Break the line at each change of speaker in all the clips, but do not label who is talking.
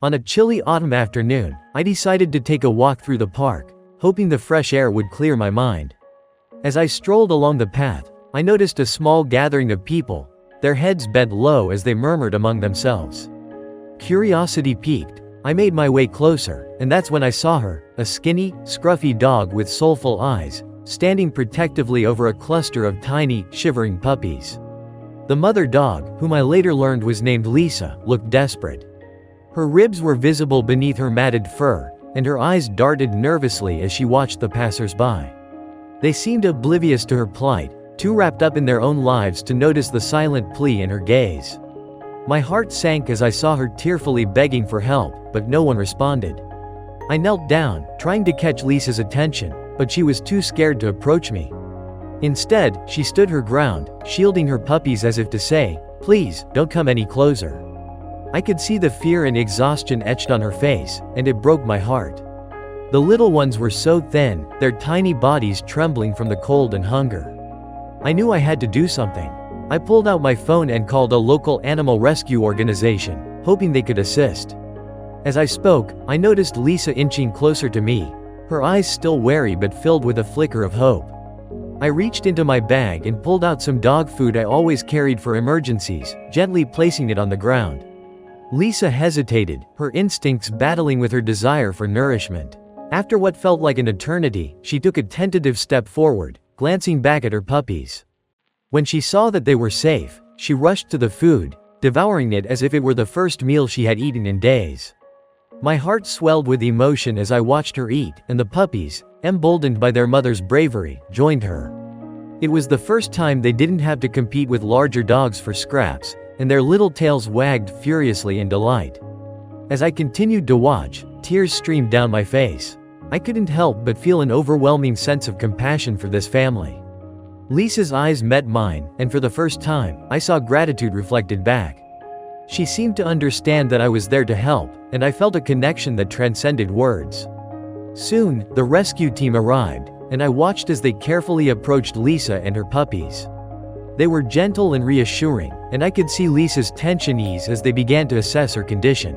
On a chilly autumn afternoon, I decided to take a walk through the park, hoping the fresh air would clear my mind. As I strolled along the path, I noticed a small gathering of people, their heads bent low as they murmured among themselves. Curiosity piqued, I made my way closer, and that's when I saw her, a skinny, scruffy dog with soulful eyes, standing protectively over a cluster of tiny, shivering puppies. The mother dog, whom I later learned was named Lisa, looked desperate. Her ribs were visible beneath her matted fur, and her eyes darted nervously as she watched the passersby. They seemed oblivious to her plight, too wrapped up in their own lives to notice the silent plea in her gaze. My heart sank as I saw her tearfully begging for help, but no one responded. I knelt down, trying to catch Lisa's attention, but she was too scared to approach me. Instead, she stood her ground, shielding her puppies as if to say, "Please, don't come any closer." I could see the fear and exhaustion etched on her face, and it broke my heart. The little ones were so thin, their tiny bodies trembling from the cold and hunger. I knew I had to do something. I pulled out my phone and called a local animal rescue organization, hoping they could assist. As I spoke, I noticed Lisa inching closer to me, her eyes still wary but filled with a flicker of hope. I reached into my bag and pulled out some dog food I always carried for emergencies, gently placing it on the ground. Lisa hesitated, her instincts battling with her desire for nourishment. After what felt like an eternity, she took a tentative step forward, glancing back at her puppies. When she saw that they were safe, she rushed to the food, devouring it as if it were the first meal she had eaten in days. My heart swelled with emotion as I watched her eat, and the puppies, emboldened by their mother's bravery, joined her. It was the first time they didn't have to compete with larger dogs for scraps, and their little tails wagged furiously in delight. As I continued to watch, tears streamed down my face. I couldn't help but feel an overwhelming sense of compassion for this family. Lisa's eyes met mine, and for the first time, I saw gratitude reflected back. She seemed to understand that I was there to help, and I felt a connection that transcended words. Soon, the rescue team arrived, and I watched as they carefully approached Lisa and her puppies. They were gentle and reassuring, and I could see Lisa's tension ease as they began to assess her condition.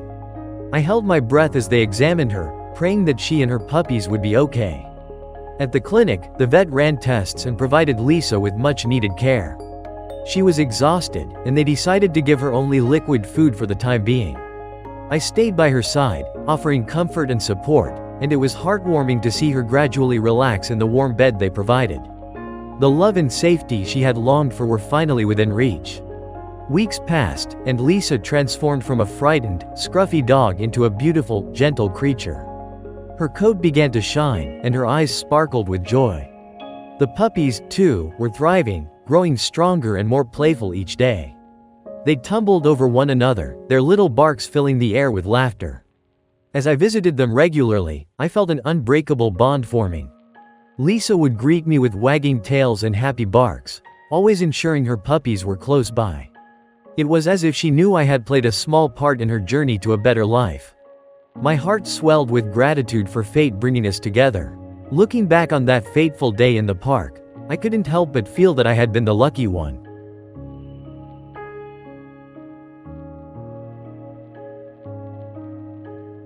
I held my breath as they examined her, praying that she and her puppies would be okay. At the clinic, the vet ran tests and provided Lisa with much-needed care. She was exhausted, and they decided to give her only liquid food for the time being. I stayed by her side, offering comfort and support, and it was heartwarming to see her gradually relax in the warm bed they provided. The love and safety she had longed for were finally within reach. Weeks passed, and Lisa transformed from a frightened, scruffy dog into a beautiful, gentle creature. Her coat began to shine, and her eyes sparkled with joy. The puppies, too, were thriving, growing stronger and more playful each day. They tumbled over one another, their little barks filling the air with laughter. As I visited them regularly, I felt an unbreakable bond forming. Lisa would greet me with wagging tails and happy barks, always ensuring her puppies were close by. It was as if she knew I had played a small part in her journey to a better life. My heart swelled with gratitude for fate bringing us together. Looking back on that fateful day in the park, I couldn't help but feel that I had been the lucky one.